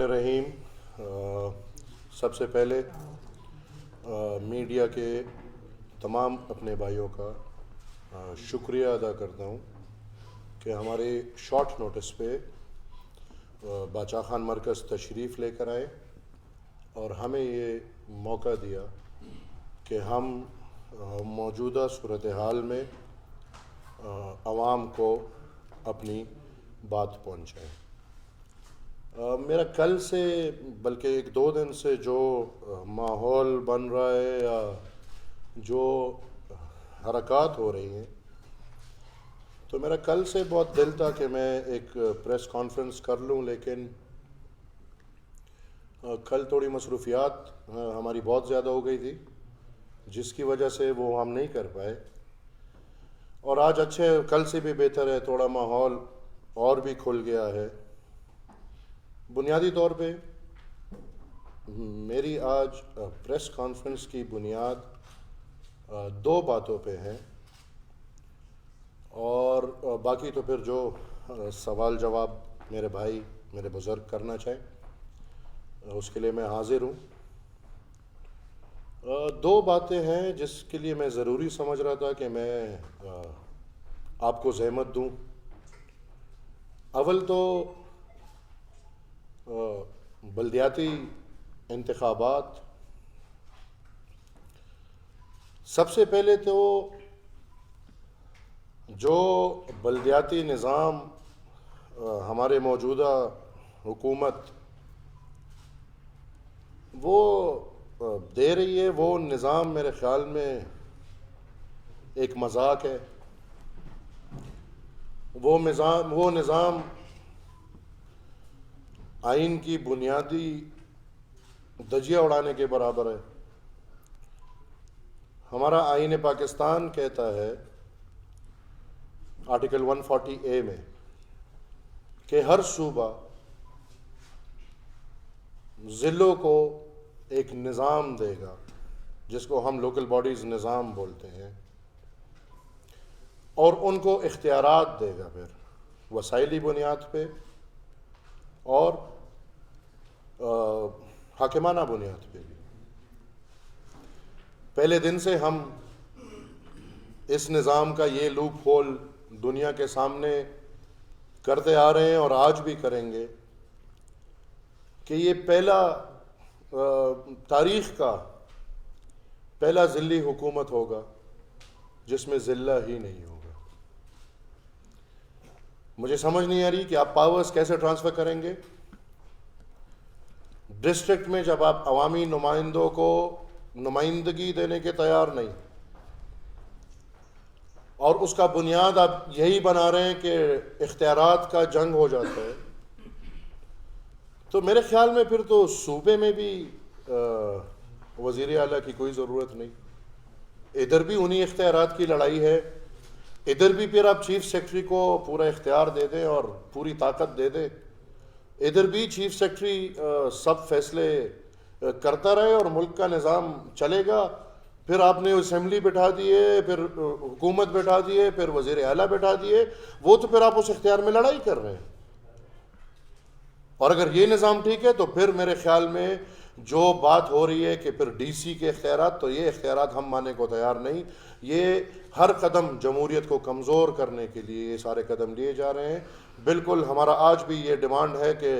الرحیم۔ سب سے پہلے میڈیا کے تمام اپنے بھائیوں کا شکریہ ادا کرتا ہوں کہ ہمارے شارٹ نوٹس پہ باچا خان مرکز تشریف لے کر آئے اور ہمیں یہ موقع دیا کہ ہم موجودہ صورتحال میں عوام کو اپنی بات پہنچائیں۔ میرا کل سے بلکہ ایک دو دن سے جو ماحول بن رہا ہے یا جو حرکات ہو رہی ہیں، تو میرا کل سے بہت دل تھا کہ میں ایک پریس کانفرنس کر لوں، لیکن کل تھوڑی مصروفیات ہماری بہت زیادہ ہو گئی تھی، جس کی وجہ سے وہ ہم نہیں کر پائے۔ اور آج کل سے بھی بہتر ہے، تھوڑا ماحول اور بھی کھل گیا ہے۔ بنیادی طور پہ میری آج پریس کانفرنس کی بنیاد دو باتوں پہ ہیں، اور باقی تو پھر جو سوال جواب میرے بھائی میرے بزرگ کرنا چاہیں اس کے لیے میں حاضر ہوں۔ دو باتیں ہیں جس کے لیے میں ضروری سمجھ رہا تھا کہ میں آپ کو زحمت دوں۔ اول تو بلدیاتی انتخابات۔ سب سے پہلے تو جو بلدیاتی نظام ہمارے موجودہ حکومت وہ دے رہی ہے، وہ نظام میرے خیال میں ایک مذاق ہے۔ وہ نظام آئین کی بنیادی دھجیاں اڑانے کے برابر ہے۔ ہمارا آئین پاکستان کہتا ہے آرٹیکل 140A میں کہ ہر صوبہ ضلعوں کو ایک نظام دے گا، جس کو ہم لوکل باڈیز نظام بولتے ہیں، اور ان کو اختیارات دے گا، پھر وسائلی بنیاد پہ اور حاکمانہ بنیاد پہ بھی۔ پہلے دن سے ہم اس نظام کا یہ لوپ ہول دنیا کے سامنے کرتے آ رہے ہیں اور آج بھی کریں گے کہ یہ تاریخ کا پہلا ضلعی حکومت ہوگا جس میں ضلع ہی نہیں ہوگا۔ مجھے سمجھ نہیں آ رہی کہ آپ پاورز کیسے ٹرانسفر کریں گے۔ ڈسٹرکٹ میں جب آپ عوامی نمائندوں کو نمائندگی دینے کے تیار نہیں، اور اس کا بنیاد آپ یہی بنا رہے ہیں کہ اختیارات کا جنگ ہو جاتا ہے، تو میرے خیال میں پھر تو صوبے میں بھی وزیر اعلیٰ کی کوئی ضرورت نہیں۔ ادھر بھی انہی اختیارات کی لڑائی ہے، ادھر بھی پھر آپ چیف سیکرٹری کو پورا اختیار دے دیں اور پوری طاقت دے دیں، ادھر بھی چیف سیکرٹری سب فیصلے کرتا رہے اور ملک کا نظام چلے گا۔ پھر آپ نے اسمبلی بٹھا دیے، پھر حکومت بٹھا دیے، پھر وزیر اعلیٰ بٹھا دیے، وہ تو پھر آپ اس اختیار میں لڑائی کر رہے ہیں۔ اور اگر یہ نظام ٹھیک ہے تو پھر میرے خیال میں جو بات ہو رہی ہے کہ پھر ڈی سی کے اختیارات، تو یہ اختیارات ہم ماننے کو تیار نہیں۔ یہ ہر قدم جمہوریت کو کمزور کرنے کے لیے یہ سارے قدم لیے جا رہے ہیں۔ بالکل ہمارا آج بھی یہ ڈیمانڈ ہے کہ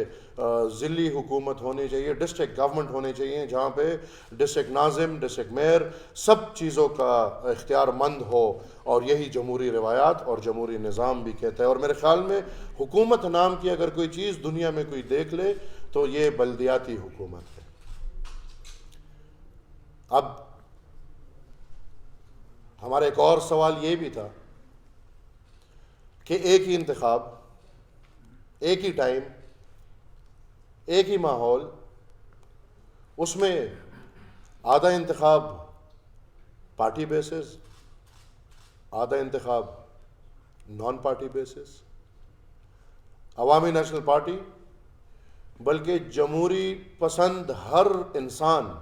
ضلعی حکومت ہونی چاہیے، ڈسٹرکٹ گورنمنٹ ہونے چاہیے، جہاں پہ ڈسٹرکٹ ناظم، ڈسٹرکٹ میئر سب چیزوں کا اختیار مند ہو، اور یہی جمہوری روایات اور جمہوری نظام بھی کہتا ہے۔ اور میرے خیال میں حکومت نام کی اگر کوئی چیز دنیا میں کوئی دیکھ لے تو یہ بلدیاتی حکومت ہے۔ اب ہمارا ایک اور سوال یہ بھی تھا کہ ایک ہی انتخاب، ایک ہی ٹائم، ایک ہی ماحول، اس میں آدھا انتخاب پارٹی بیسز، آدھا انتخاب نان پارٹی بیسز۔ عوامی نیشنل پارٹی بلکہ جمہوری پسند ہر انسان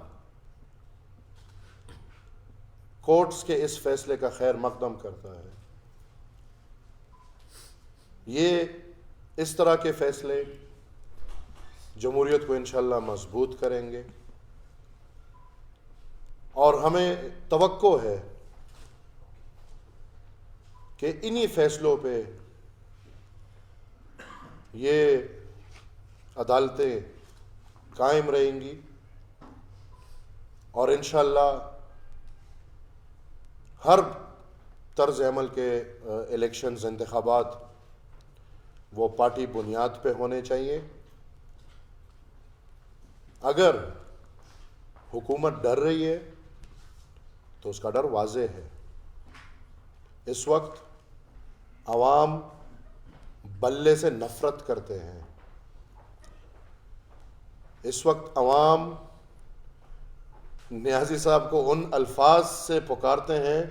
کورٹس کے اس فیصلے کا خیر مقدم کرتا ہے۔ یہ اس طرح کے فیصلے جمہوریت کو انشاءاللہ مضبوط کریں گے، اور ہمیں توقع ہے کہ انہی فیصلوں پہ یہ عدالتیں قائم رہیں گی، اور انشاءاللہ ہر طرز عمل کے الیکشنز، انتخابات، وہ پارٹی بنیاد پہ ہونے چاہیے۔ اگر حکومت ڈر رہی ہے تو اس کا ڈر واضح ہے۔ اس وقت عوام بلے سے نفرت کرتے ہیں، اس وقت عوام نیازی صاحب کو ان الفاظ سے پکارتے ہیں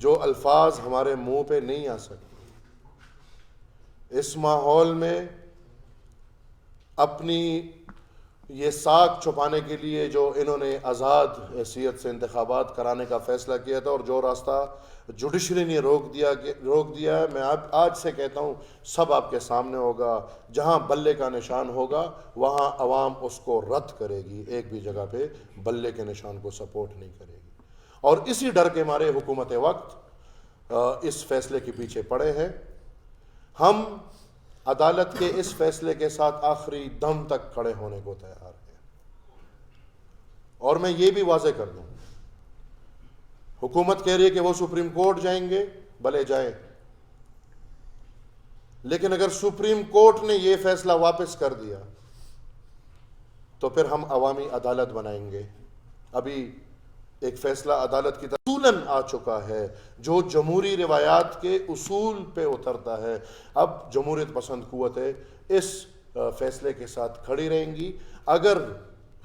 جو الفاظ ہمارے منہ پہ نہیں آ سکتے۔ اس ماحول میں اپنی یہ ساکھ چھپانے کے لیے جو انہوں نے آزاد حیثیت سے انتخابات کرانے کا فیصلہ کیا تھا، اور جو راستہ جوڈیشری نے روک دیا ہے، میں آج سے کہتا ہوں سب آپ کے سامنے ہوگا۔ جہاں بلے کا نشان ہوگا وہاں عوام اس کو رد کرے گی، ایک بھی جگہ پہ بلے کے نشان کو سپورٹ نہیں کرے گی، اور اسی ڈر کے مارے حکومت وقت اس فیصلے کے پیچھے پڑے ہیں۔ ہم عدالت کے اس فیصلے کے ساتھ آخری دم تک کھڑے ہونے کو تیار ہیں، اور میں یہ بھی واضح کر دوں، حکومت کہہ رہی ہے کہ وہ سپریم کورٹ جائیں گے، بھلے جائیں، لیکن اگر سپریم کورٹ نے یہ فیصلہ واپس کر دیا تو پھر ہم عوامی عدالت بنائیں گے۔ ابھی ایک فیصلہ عدالت کی طرف اصولاً آ چکا ہے جو جمہوری روایات کے اصول پہ اترتا ہے۔ اب جمہوریت پسند قوتیں اس فیصلے کے ساتھ کھڑی رہیں گی۔ اگر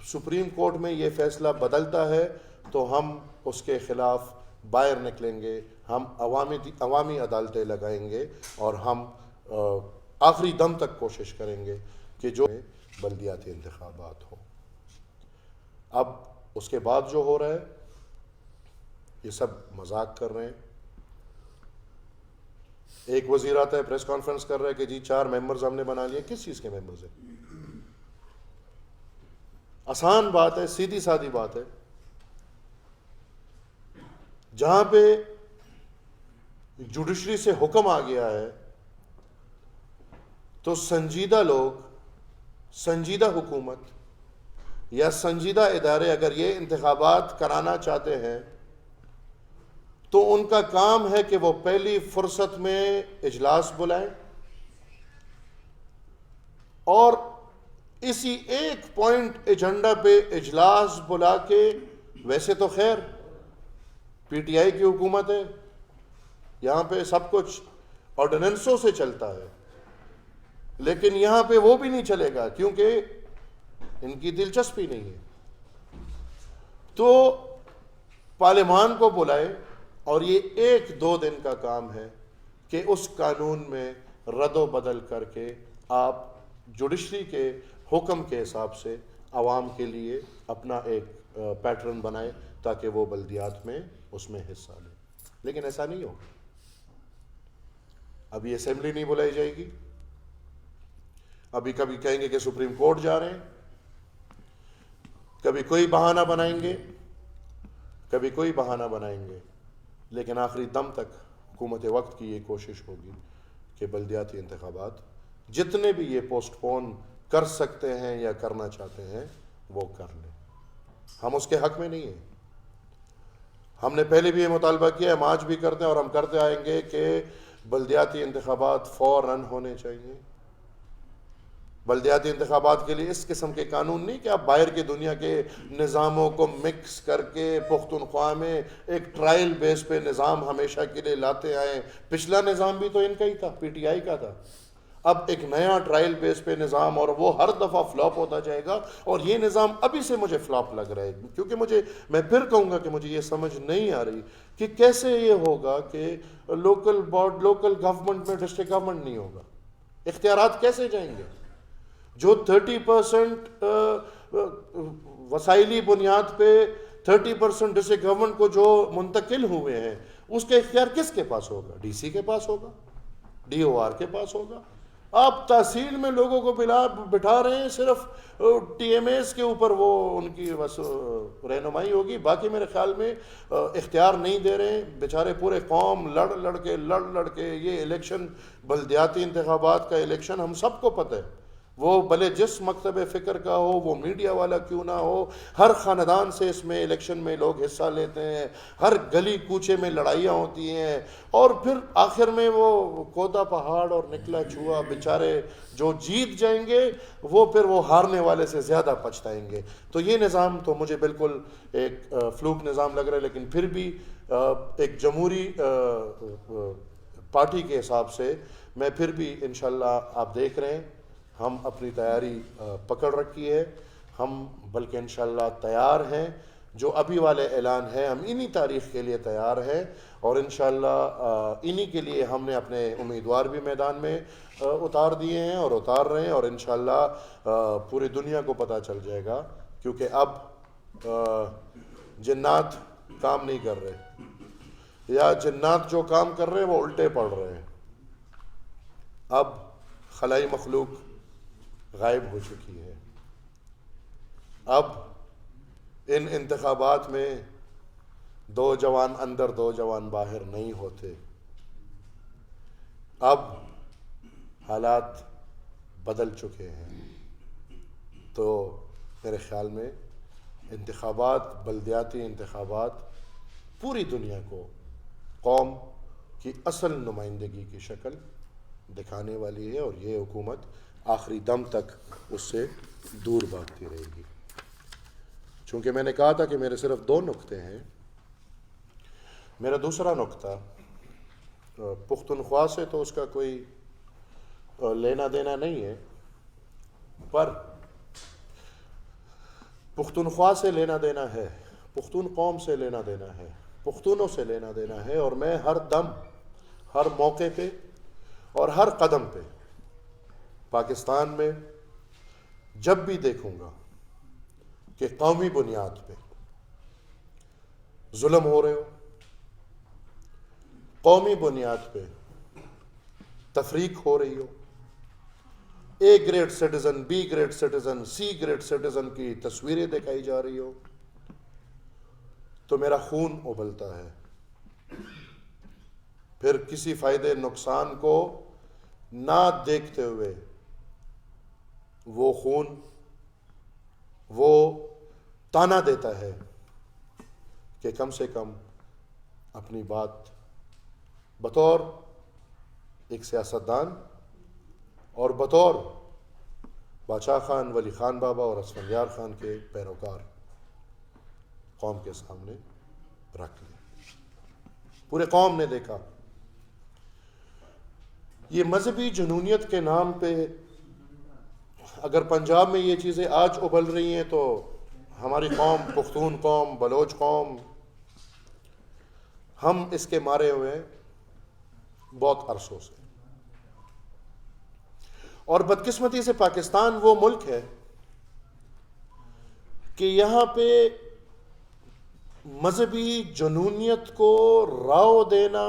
سپریم کورٹ میں یہ فیصلہ بدلتا ہے تو ہم اس کے خلاف باہر نکلیں گے، ہم عوامی عدالتیں لگائیں گے، اور ہم آخری دم تک کوشش کریں گے کہ جو بلدیاتی انتخابات ہوں۔ اب اس کے بعد جو ہو رہا ہے یہ سب مذاق کر رہے ہیں۔ ایک وزیر آتا ہے پریس کانفرنس کر رہا ہے کہ جی 4 ممبرز ہم نے بنا لیے۔ کس چیز کے ممبرز ہیں؟ آسان بات ہے، سیدھی سادی بات ہے۔ جہاں پہ جوڈیشری سے حکم آ گیا ہے تو سنجیدہ لوگ، سنجیدہ حکومت یا سنجیدہ ادارے اگر یہ انتخابات کرانا چاہتے ہیں تو ان کا کام ہے کہ وہ پہلی فرصت میں اجلاس بلائیں، اور اسی ایک پوائنٹ ایجنڈا پہ اجلاس بلا کے، ویسے تو خیر پی ٹی آئی کی حکومت ہے، یہاں پہ سب کچھ آرڈیننسوں سے چلتا ہے، لیکن یہاں پہ وہ بھی نہیں چلے گا کیونکہ ان کی دلچسپی نہیں ہے۔ تو پارلیمان کو بلائے، اور یہ 1-2 دن کا کام ہے کہ اس قانون میں رد و بدل کر کے آپ جوڈیشری کے حکم کے حساب سے عوام کے لیے اپنا ایک پیٹرن بنائے تاکہ وہ بلدیات میں اس میں حصہ لیں۔ لیکن ایسا نہیں ہوگا۔ ابھی اسمبلی نہیں بلائی جائے گی، ابھی کبھی کہیں گے کہ سپریم کورٹ جا رہے ہیں، کبھی کوئی بہانہ بنائیں گے، کبھی کوئی بہانہ بنائیں گے، لیکن آخری دم تک حکومت وقت کی یہ کوشش ہوگی کہ بلدیاتی انتخابات جتنے بھی یہ پوسٹ پون کر سکتے ہیں یا کرنا چاہتے ہیں وہ کر لیں۔ ہم اس کے حق میں نہیں ہیں۔ ہم نے پہلے بھی یہ مطالبہ کیا ہے، ہم آج بھی کرتے ہیں اور ہم کرتے آئیں گے کہ بلدیاتی انتخابات فوراً ہونے چاہیے۔ بلدیاتی انتخابات کے لیے اس قسم کے قانون نہیں کہ آپ باہر کی دنیا کے نظاموں کو مکس کر کے پختونخوا میں ایک ٹرائل بیس پہ نظام ہمیشہ کے لیے لاتے آئیں۔ پچھلا نظام بھی تو ان کا ہی تھا، پی ٹی آئی کا تھا۔ اب ایک نیا ٹرائل بیس پہ نظام، اور وہ ہر دفعہ فلاپ ہوتا جائے گا، اور یہ نظام ابھی سے مجھے فلاپ لگ رہا ہے، کیونکہ میں پھر کہوں گا کہ مجھے یہ سمجھ نہیں آ رہی کہ کیسے یہ ہوگا کہ لوکل گورنمنٹ میں ڈسٹرکٹ گورنمنٹ نہیں ہوگا، اختیارات کیسے جائیں گے؟ جو 30% وسائلی بنیاد پہ 30% ڈسٹرکٹ گورنمنٹ کو جو منتقل ہوئے ہیں، اس کے اختیار کس کے پاس ہوگا؟ ڈی سی کے پاس ہوگا، ڈی او آر کے پاس ہوگا۔ آپ تحصیل میں لوگوں کو بٹھا رہے ہیں، صرف ٹی ایم ایز کے اوپر وہ ان کی بس رہنمائی ہوگی، باقی میرے خیال میں اختیار نہیں دے رہے ہیں۔ بیچارے پورے قوم لڑ لڑ کے یہ الیکشن، بلدیاتی انتخابات کا الیکشن ہم سب کو پتہ ہے، وہ بھلے جس مکتب فکر کا ہو، وہ میڈیا والا کیوں نہ ہو، ہر خاندان سے اس میں الیکشن میں لوگ حصہ لیتے ہیں، ہر گلی کوچے میں لڑائیاں ہوتی ہیں، اور پھر آخر میں وہ کوتا پہاڑ اور نکلا چوہا، بیچارے جو جیت جائیں گے وہ پھر وہ ہارنے والے سے زیادہ پچھتائیں گے۔ تو یہ نظام تو مجھے بالکل ایک فلوک نظام لگ رہا ہے، لیکن پھر بھی ایک جمہوری پارٹی کے حساب سے میں پھر بھی انشاءاللہ آپ دیکھ رہے ہیں ہم اپنی تیاری پکڑ رکھی ہے، ہم بلکہ انشاءاللہ تیار ہیں، جو ابھی والے اعلان ہے ہم انہی تاریخ کے لیے تیار ہیں، اور انشاءاللہ انہی کے لیے ہم نے اپنے امیدوار بھی میدان میں اتار دیے ہیں اور اتار رہے ہیں، اور انشاءاللہ پوری دنیا کو پتہ چل جائے گا، کیونکہ اب جنات کام نہیں کر رہے، یا جنات جو کام کر رہے ہیں وہ الٹے پڑ رہے ہیں۔ اب خلائی مخلوق غائب ہو چکی ہے، اب ان انتخابات میں 2 جوان اندر 2 جوان باہر نہیں ہوتے، اب حالات بدل چکے ہیں۔ تو میرے خیال میں انتخابات، بلدیاتی انتخابات پوری دنیا کو قوم کی اصل نمائندگی کی شکل دکھانے والی ہے، اور یہ حکومت آخری دم تک اس سے دور بھاگتی رہے گی۔ چونکہ میں نے کہا تھا کہ میرے صرف 2 نقطے ہیں، میرا دوسرا نقطہ پختونخوا سے تو اس کا کوئی لینا دینا نہیں ہے، پر پختونخوا سے لینا دینا ہے، پختون قوم سے لینا دینا ہے، پختونوں سے لینا دینا ہے، اور میں ہر دم، ہر موقع پہ اور ہر قدم پہ پاکستان میں جب بھی دیکھوں گا کہ قومی بنیاد پہ ظلم ہو رہے ہو، قومی بنیاد پہ تفریق ہو رہی ہو، A grade citizen, B grade citizen, C grade citizen کی تصویریں دکھائی جا رہی ہو، تو میرا خون ابلتا ہے۔ پھر کسی فائدے نقصان کو نہ دیکھتے ہوئے وہ خون، وہ تانا دیتا ہے کہ کم سے کم اپنی بات بطور ایک سیاستدان اور بطور باچا خان، ولی خان بابا اور اسفندیار خان کے پیروکار قوم کے سامنے رکھ لیں۔ پورے قوم نے دیکھا یہ مذہبی جنونیت کے نام پہ اگر پنجاب میں یہ چیزیں آج ابل رہی ہیں، تو ہماری قوم، پختون قوم، بلوچ قوم، ہم اس کے مارے ہوئے ہیں بہت عرصوں سے۔ اور بدقسمتی سے پاکستان وہ ملک ہے کہ یہاں پہ مذہبی جنونیت کو راو دینا،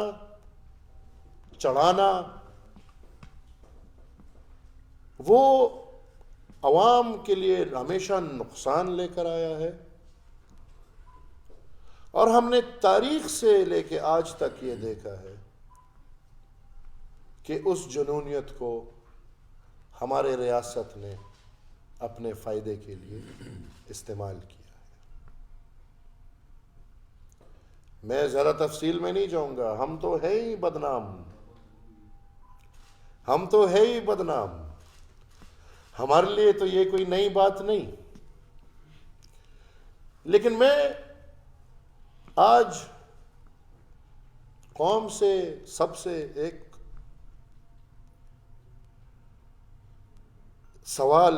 چڑھانا، وہ عوام کے لیے ہمیشہ نقصان لے کر آیا ہے، اور ہم نے تاریخ سے لے کے آج تک یہ دیکھا ہے کہ اس جنونیت کو ہمارے ریاست نے اپنے فائدے کے لیے استعمال کیا ہے۔ میں ذرا تفصیل میں نہیں جاؤں گا، ہم تو ہے ہی بدنام، ہم تو ہے ہی بدنام، ہمارے لیے تو یہ کوئی نئی بات نہیں۔ لیکن میں آج قوم سے، سب سے ایک سوال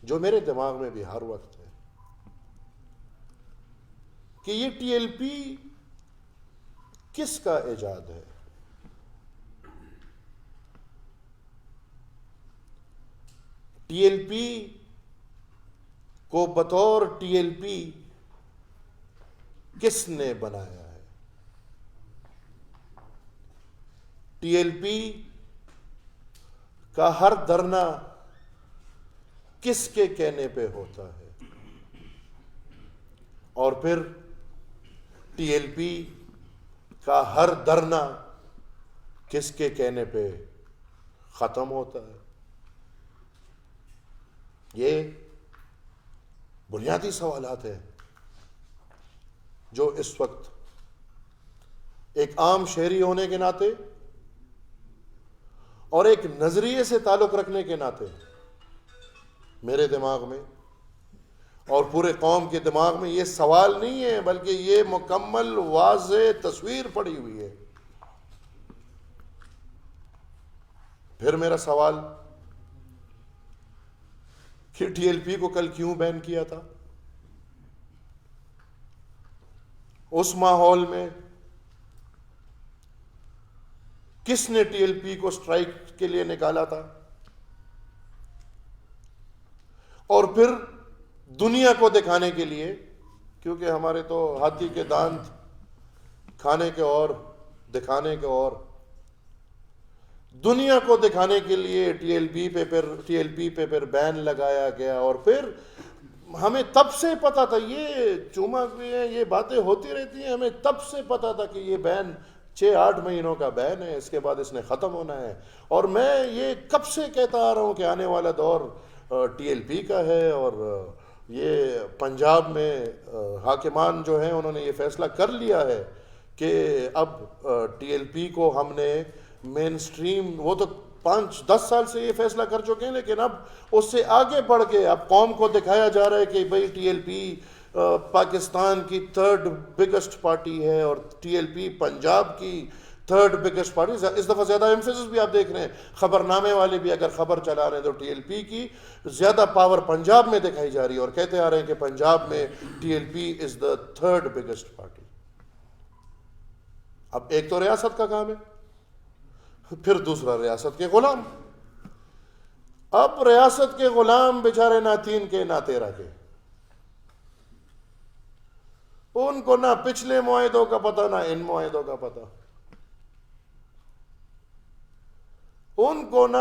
جو میرے دماغ میں بھی ہر وقت ہے کہ یہ ٹی ایل پی کس کا ایجاد ہے؟ ٹی ایل پی کو بطور ٹی ایل پی کس نے بنایا ہے؟ ٹی ایل پی کا ہر دھرنا کس کے کہنے پہ ہوتا ہے، اور پھر ٹی ایل پی کا ہر دھرنا کس کے کہنے پہ ختم ہوتا ہے؟ یہ بنیادی سوالات ہیں جو اس وقت ایک عام شہری ہونے کے ناطے اور ایک نظریے سے تعلق رکھنے کے ناطے میرے دماغ میں اور پورے قوم کے دماغ میں یہ سوال نہیں ہے، بلکہ یہ مکمل واضح تصویر پڑی ہوئی ہے۔ پھر میرا سوال کہ ٹی ایل پی کو کل کیوں بین کیا تھا؟ اس ماحول میں کس نے ٹی ایل پی کو سٹرائک کے لیے نکالا تھا؟ اور پھر دنیا کو دکھانے کے لیے، کیونکہ ہمارے تو ہاتھی کے دانت کھانے کے اور دکھانے کے اور، دنیا کو دکھانے کے لیے ٹی ایل پی پہ پھر بین لگایا گیا، اور پھر ہمیں تب سے پتا تھا، یہ چوما بھی ہے، یہ باتیں ہوتی رہتی ہیں، ہمیں تب سے پتا تھا کہ یہ بین 6-8 مہینوں کا بین ہے، اس کے بعد اس نے ختم ہونا ہے۔ اور میں یہ کب سے کہتا آ رہا ہوں کہ آنے والا دور ٹی ایل پی کا ہے، اور یہ پنجاب میں حاکمان جو ہیں انہوں نے یہ فیصلہ کر لیا ہے کہ اب ٹی ایل پی کو ہم نے مین سٹریم، وہ تو 5-10 سال سے یہ فیصلہ کر چکے ہیں، لیکن اب اس سے آگے بڑھ کے اب قوم کو دکھایا جا رہا ہے کہ بھئی ٹی ایل پی پاکستان کی 3rd بگسٹ پارٹی ہے، اور ٹی ایل پی پنجاب کی 3rd بگسٹ پارٹی۔ اس دفعہ زیادہ ایمفیسس بھی آپ دیکھ رہے ہیں، خبر نامے والے بھی اگر خبر چلا رہے ہیں تو ٹی ایل پی کی زیادہ پاور پنجاب میں دکھائی جا رہی ہے، اور کہتے آ رہے ہیں کہ پنجاب میں ٹی ایل پی از دا 3rd بگسٹ پارٹی۔ اب ایک تو ریاست کا کام ہے، پھر دوسرا ریاست کے غلام۔ اب ریاست کے غلام بیچارے نہ 3 کے نہ 13 کے، ان کو نہ پچھلے معاہدوں کا پتہ نہ ان معاہدوں کا پتہ، ان کو نہ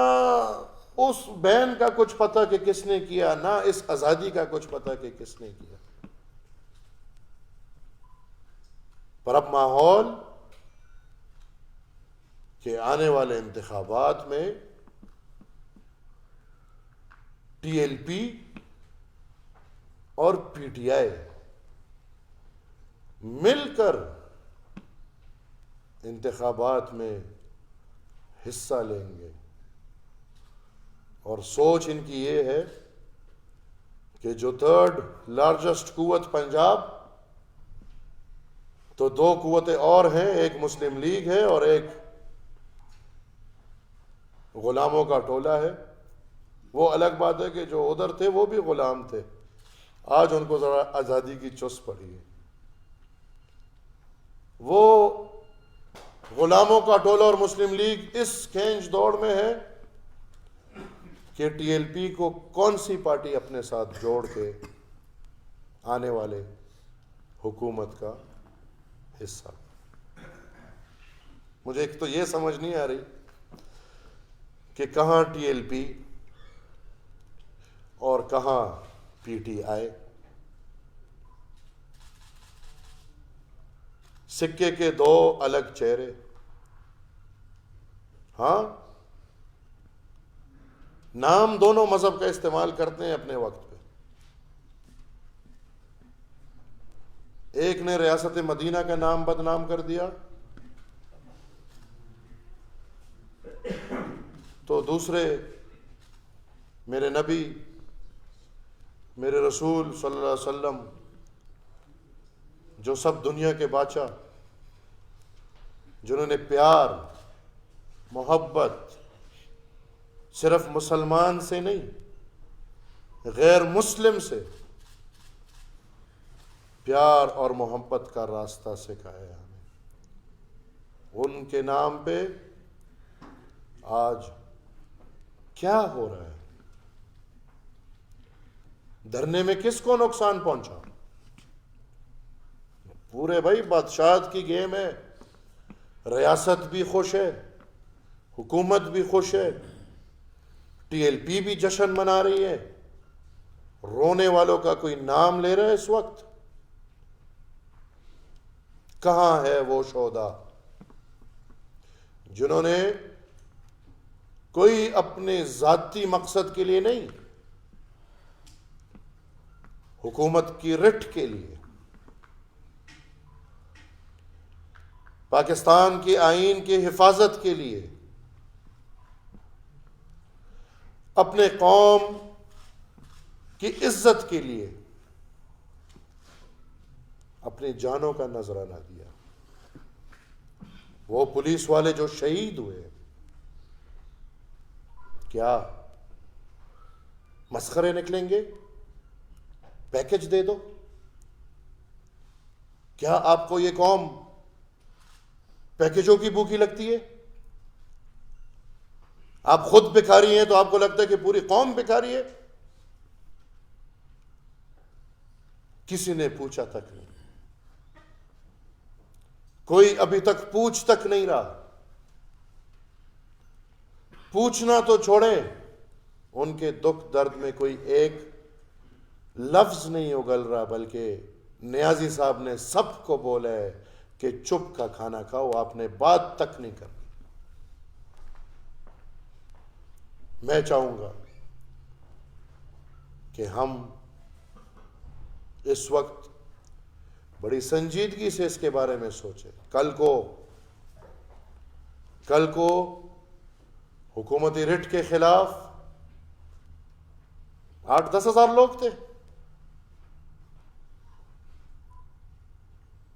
اس بین کا کچھ پتہ کہ کس نے کیا، نہ اس آزادی کا کچھ پتہ کہ کس نے کیا۔ پر اب ماحول کہ آنے والے انتخابات میں ٹی ایل پی اور پی ٹی آئی مل کر انتخابات میں حصہ لیں گے، اور سوچ ان کی یہ ہے کہ جو 3rd لارجسٹ قوت پنجاب، تو 2 قوتیں اور ہیں، ایک مسلم لیگ ہے اور ایک غلاموں کا ٹولہ ہے۔ وہ الگ بات ہے کہ جو ادھر تھے وہ بھی غلام تھے، آج ان کو ذرا آزادی کی چس پڑی ہے۔ وہ غلاموں کا ٹولہ اور مسلم لیگ اس کھینچ دوڑ میں ہے کہ ٹی ایل پی کو کون سی پارٹی اپنے ساتھ جوڑ کے آنے والے حکومت کا حصہ۔ مجھے ایک تو یہ سمجھ نہیں آ رہی کہ کہاں ٹی ایل پی اور کہاں پی ٹی آئی، سکے کے 2 الگ چہرے۔ ہاں، نام دونوں مذہب کا استعمال کرتے ہیں اپنے وقت پہ۔ ایک نے ریاست مدینہ کا نام بدنام کر دیا، تو دوسرے میرے نبی، میرے رسول صلی اللہ علیہ وسلم، جو سب دنیا کے بادشاہ، جنہوں نے پیار محبت صرف مسلمان سے نہیں، غیر مسلم سے پیار اور محبت کا راستہ سکھایا ہمیں، ان کے نام پہ آج کیا ہو رہا ہے؟ دھرنے میں کس کو نقصان پہنچا؟ پورے بھائی بادشاہت کی گیم ہے، ریاست بھی خوش ہے، حکومت بھی خوش ہے، ٹی ایل پی بھی جشن منا رہی ہے. رونے والوں کا کوئی نام لے رہا ہے اس وقت؟ کہاں ہے وہ شہداء جنہوں نے کوئی اپنے ذاتی مقصد کے لیے نہیں، حکومت کی رٹ کے لیے، پاکستان کے آئین کی حفاظت کے لیے، اپنے قوم کی عزت کے لیے اپنی جانوں کا نذرانہ دیا؟ وہ پولیس والے جو شہید ہوئے، کیا مسخرے نکلیں گے؟ پیکج دے دو. کیا آپ کو یہ قوم پیکجوں کی بھوکی لگتی ہے؟ آپ خود بھکاری ہیں تو آپ کو لگتا ہے کہ پوری قوم بھکاری ہے؟ کسی نے پوچھا تک نہیں، کوئی ابھی تک پوچھ تک نہیں رہا. پوچھنا تو چھوڑیں، ان کے دکھ درد میں کوئی ایک لفظ نہیں اگل رہا، بلکہ نیازی صاحب نے سب کو بولا ہے کہ چپ کا کھانا کھاؤ، آپ نے بات تک نہیں کرنی. میں چاہوں گا کہ ہم اس وقت بڑی سنجیدگی سے اس کے بارے میں سوچیں. کل کو حکومتی رٹ کے خلاف 8-10 ہزار لوگ تھے،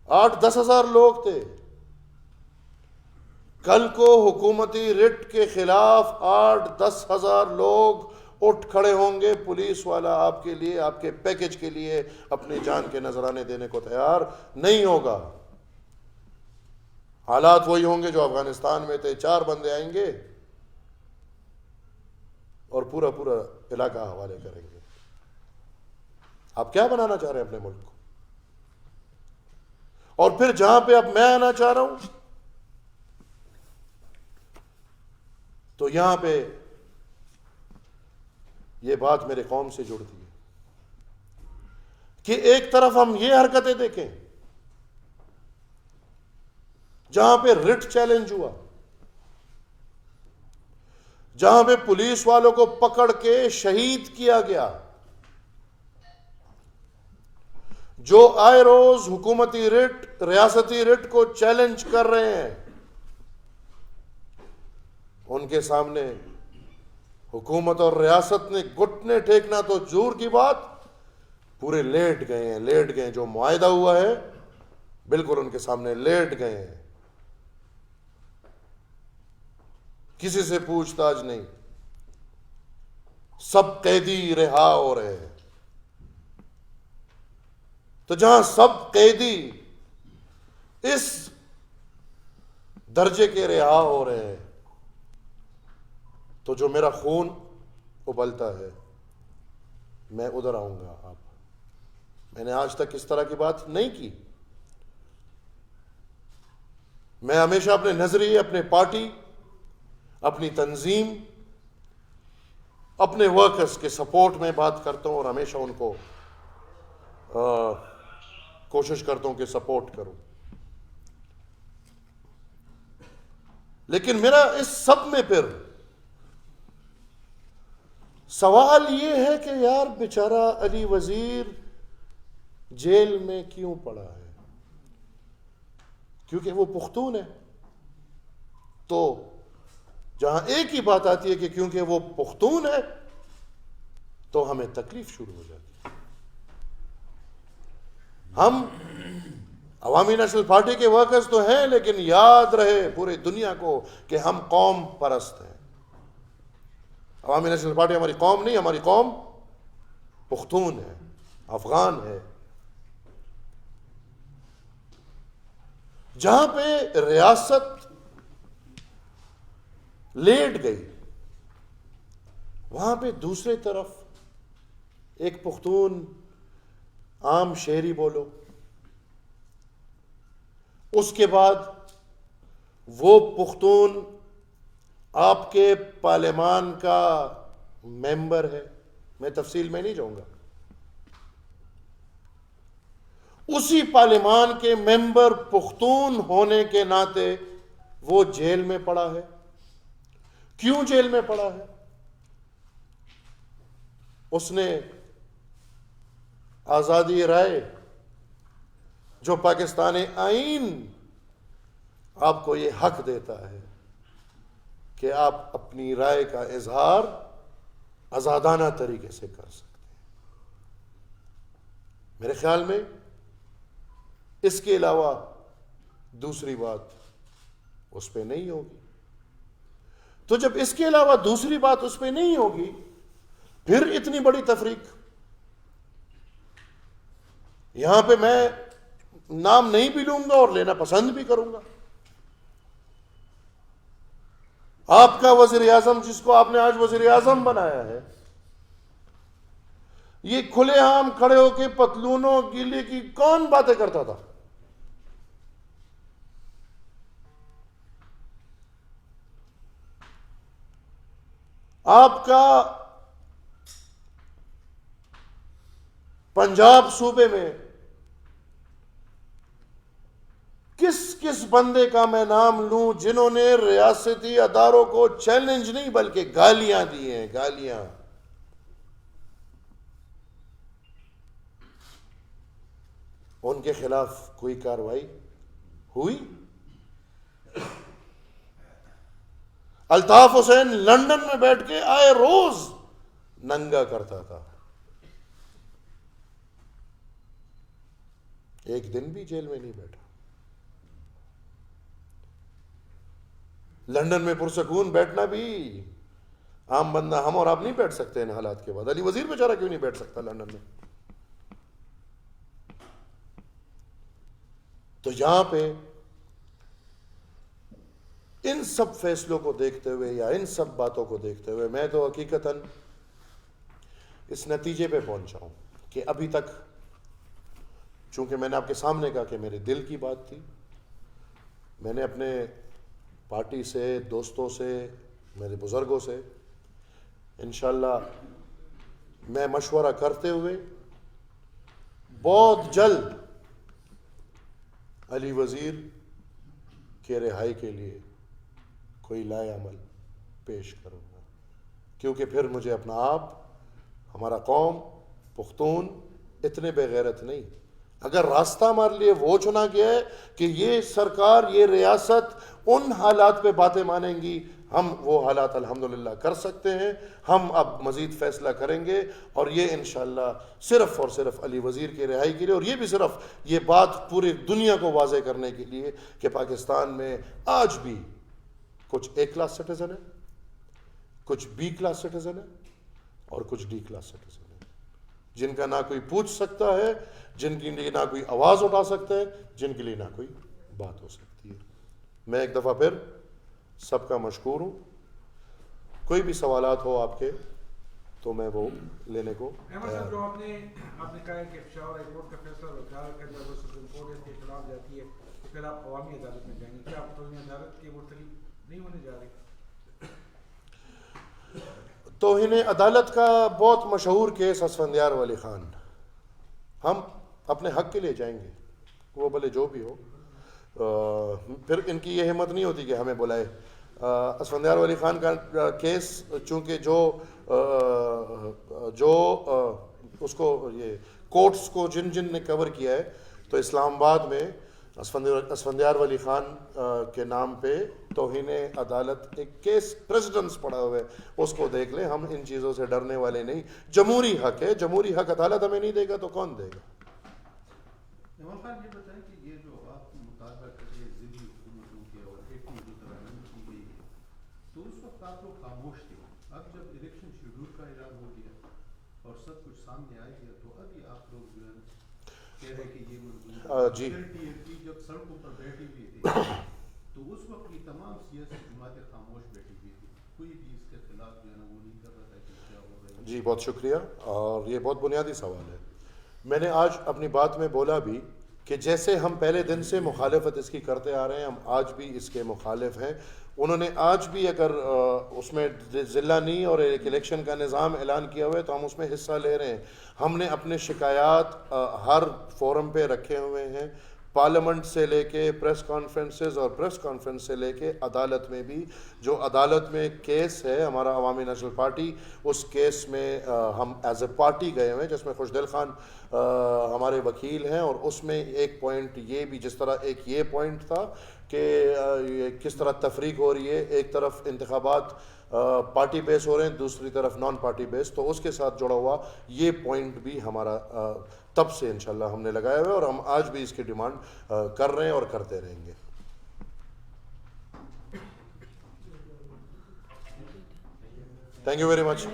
8-10 ہزار لوگ تھے. کل کو حکومتی رٹ کے خلاف 8-10 ہزار لوگ اٹھ کھڑے ہوں گے. پولیس والا آپ کے لیے، آپ کے پیکج کے لیے اپنی جان کے نذرانے دینے کو تیار نہیں ہوگا. حالات وہی ہوں گے جو افغانستان میں تھے. 4 بندے آئیں گے اور پورا علاقہ حوالے کریں گے. آپ کیا بنانا چاہ رہے ہیں اپنے ملک کو؟ اور پھر جہاں پہ اب میں آنا چاہ رہا ہوں، تو یہاں پہ یہ بات میرے قوم سے جڑتی ہے کہ ایک طرف ہم یہ حرکتیں دیکھیں جہاں پہ رٹ چیلنج ہوا، جہاں پہ پولیس والوں کو پکڑ کے شہید کیا گیا، جو آئے روز حکومتی رٹ، ریاستی رٹ کو چیلنج کر رہے ہیں، ان کے سامنے حکومت اور ریاست نے گھٹنے ٹیکنا تو دور کی بات، پورے لیٹ گئے ہیں. جو معاہدہ ہوا ہے بالکل ان کے سامنے لیٹ گئے ہیں. کسی سے پوچھ تاچھ نہیں، سب قیدی رہا ہو رہے ہیں. تو جہاں سب قیدی اس درجے کے رہا ہو رہے ہیں، تو جو میرا خون ابلتا ہے میں ادھر آؤں گا. میں نے آج تک اس طرح کی بات نہیں کی. میں ہمیشہ اپنے نظریے، اپنے پارٹی، اپنی تنظیم، اپنے ورکرز کے سپورٹ میں بات کرتا ہوں اور ہمیشہ ان کو کوشش کرتا ہوں کہ سپورٹ کروں. لیکن میرا اس سب میں پھر سوال یہ ہے کہ یار بیچارہ علی وزیر جیل میں کیوں پڑا ہے؟ کیونکہ وہ پختون ہے. تو جہاں ایک ہی بات آتی ہے کہ کیونکہ وہ پختون ہے تو ہمیں تکلیف شروع ہو جاتی ہے. ہم عوامی نیشنل پارٹی کے ورکرز تو ہیں، لیکن یاد رہے پوری دنیا کو کہ ہم قوم پرست ہیں. عوامی نیشنل پارٹی ہماری قوم نہیں، ہماری قوم پختون ہے، افغان ہے. جہاں پہ ریاست لیٹ گئی، وہاں پہ دوسری طرف ایک پختون عام شہری بولو، اس کے بعد وہ پختون آپ کے پارلیمان کا ممبر ہے، میں تفصیل میں نہیں جاؤں گا، اسی پارلیمان کے ممبر پختون ہونے کے ناطے وہ جیل میں پڑا ہے۔ کیوں جیل میں پڑا ہے؟ اس نے آزادی رائے جو پاکستانی آئین آپ کو یہ حق دیتا ہے کہ آپ اپنی رائے کا اظہار آزادانہ طریقے سے کر سکتے ہیں، میرے خیال میں اس کے علاوہ دوسری بات اس پہ نہیں ہوگی۔ تو جب اس کے علاوہ دوسری بات اس پہ نہیں ہوگی، پھر اتنی بڑی تفریق یہاں پہ میں نام نہیں بھی لوں گا اور لینا پسند بھی کروں گا۔ آپ کا وزیر اعظم، جس کو آپ نے آج وزیر اعظم بنایا ہے، یہ کھلے عام کھڑے ہو کے پتلونوں گیلے کی کون باتیں کرتا تھا؟ آپ کا پنجاب صوبے میں کس بندے کا میں نام لوں جنہوں نے ریاستی اداروں کو چیلنج نہیں بلکہ گالیاں دی ہیں، گالیاں۔ ان کے خلاف کوئی کارروائی ہوئی؟ الطاف حسین لندن میں بیٹھ کے آئے روز ننگا کرتا تھا، ایک دن بھی جیل میں نہیں بیٹھا۔ لندن میں پرسکون بیٹھنا بھی عام بندہ ہم اور آپ نہیں بیٹھ سکتے ان حالات کے بعد۔ علی وزیر بیچارہ کیوں نہیں بیٹھ سکتا لندن میں؟ تو یہاں پہ ان سب فیصلوں کو دیکھتے ہوئے یا ان سب باتوں کو دیکھتے ہوئے میں تو حقیقتاً اس نتیجے پہ پہنچا ہوں کہ ابھی تک، چونکہ میں نے آپ کے سامنے کہا کہ میرے دل کی بات تھی، میں نے اپنے پارٹی سے، دوستوں سے، میرے بزرگوں سے انشاءاللہ میں مشورہ کرتے ہوئے بہت جلد علی وزیر کے رہائی کے لیے کوئی لائے عمل پیش کروں گا، کیونکہ پھر مجھے اپنا آپ، ہمارا قوم پختون اتنے بے غیرت نہیں۔ اگر راستہ ہمارے لیے وہ چنا گیا ہے کہ یہ سرکار، یہ ریاست ان حالات پہ باتیں مانیں گی، ہم وہ حالات الحمدللہ کر سکتے ہیں، ہم اب مزید فیصلہ کریں گے، اور یہ انشاءاللہ صرف اور صرف علی وزیر کی رہائی کے لیے، اور یہ بھی صرف یہ بات پوری دنیا کو واضح کرنے کے لیے کہ پاکستان میں آج بھی کچھ اے کلاس سٹیزن ہیں، کچھ بی کلاس سٹیزن ہیں، اور کچھ ڈی کلاس سٹیزن ہیں، جن کا نہ کوئی پوچھ سکتا ہے، جن کے لیے نہ کوئی آواز اٹھا سکتا ہے، جن کے لیے نہ کوئی بات ہو سکتی ہے۔ میں ایک دفعہ پھر سب کا مشکور ہوں۔ کوئی بھی سوالات ہو آپ کے تو میں وہ لینے کو احمد صاحب، جو آپ نے کہا ہے کہ پشاور ہائی کورٹ کا فیصلہ جب سپریم کورٹ کے خلاف جاتی ہے تو پھر آپ عوامی عدالت میں جائیں گے، کیا آپ توہین عدالت کے مرتکب نہیں ہونے جا رہے؟ توہین عدالت کا بہت مشہور کیس اسفندیار ولی خان، ہم اپنے حق کے لیے جائیں گے، وہ بھلے جو بھی ہو۔ پھر ان کی یہ ہمت نہیں ہوتی کہ ہمیں بلائے۔ اسفندیار ولی خان کا کیس چونکہ جو اس کو یہ کورٹس کو جن نے کور کیا ہے، تو اسلام آباد میں اسفندیار ولی خان کے نام پہ توہین عدالت ایک کیس پریزیڈنس پڑا ہوا ہے، اس کو دیکھ لیں۔ ہم ان چیزوں سے ڈرنے والے نہیں، جمہوری حق ہے، جمہوری حق عدالت ہمیں نہیں دے گا تو کون دے گا؟ نواز خان یہ بتائیں کہ یہ جو آپ مطالبہ کر رہے ہیں ضلعی حکومتوں کے اور ایٹمی جو ترمیم کی گئی ہے، تو اس وقت آپ لوگ خاموش تھے۔ اب جب الیکشن شیڈول کا اعلان ہو گیا اور سب کچھ سامنے آ گیا تو ابھی آپ لوگ جو ہے کہہ رہے کہ یہ منظور جی، جب سڑکوں پر بیٹھی ہوئی تھی تو اس وقت یہ تمام سیاسی جماعتیں خاموش بیٹھی ہوئی تھی، کوئی بھی اس کے خلاف جو ہے نا وہ نہیں کر رہا تھا کہ کیا ہو رہا ہے۔ جی بہت شکریہ، اور یہ بہت بنیادی سوال ہے۔ میں نے آج اپنی بات میں بولا بھی کہ جیسے ہم پہلے دن سے مخالفت اس کی کرتے آ رہے ہیں، ہم آج بھی اس کے مخالف ہیں. انہوں نے آج بھی اگر اس میں ضلع نہیں اور ایک الیکشن کا نظام اعلان کیا ہوا ہے تو ہم اس میں حصہ لے رہے ہیں. ہم نے اپنے شکایات ہر فورم پہ رکھے ہوئے ہیں، پارلیمنٹ سے لے کے پریس کانفرنسز اور پریس کانفرنس سے لے کے عدالت میں بھی. جو عدالت میں کیس ہے ہمارا عوامی نیشنل پارٹی، اس کیس میں ہم ایز اے پارٹی گئے ہوئے ہیں، جس میں خوشدل خان ہمارے وکیل ہیں. اور اس میں ایک پوائنٹ یہ بھی، جس طرح ایک یہ پوائنٹ تھا کہ کس طرح تفریق ہو رہی ہے، ایک طرف انتخابات پارٹی بیس ہو رہے ہیں، دوسری طرف نان پارٹی بیس، تو اس کے ساتھ جڑا ہوا یہ پوائنٹ بھی ہمارا تب سے انشاءاللہ ہم نے لگایا ہوا ہے، اور ہم آج بھی اس کی ڈیمانڈ کر رہے ہیں اور کرتے رہیں گے. Thank you very much.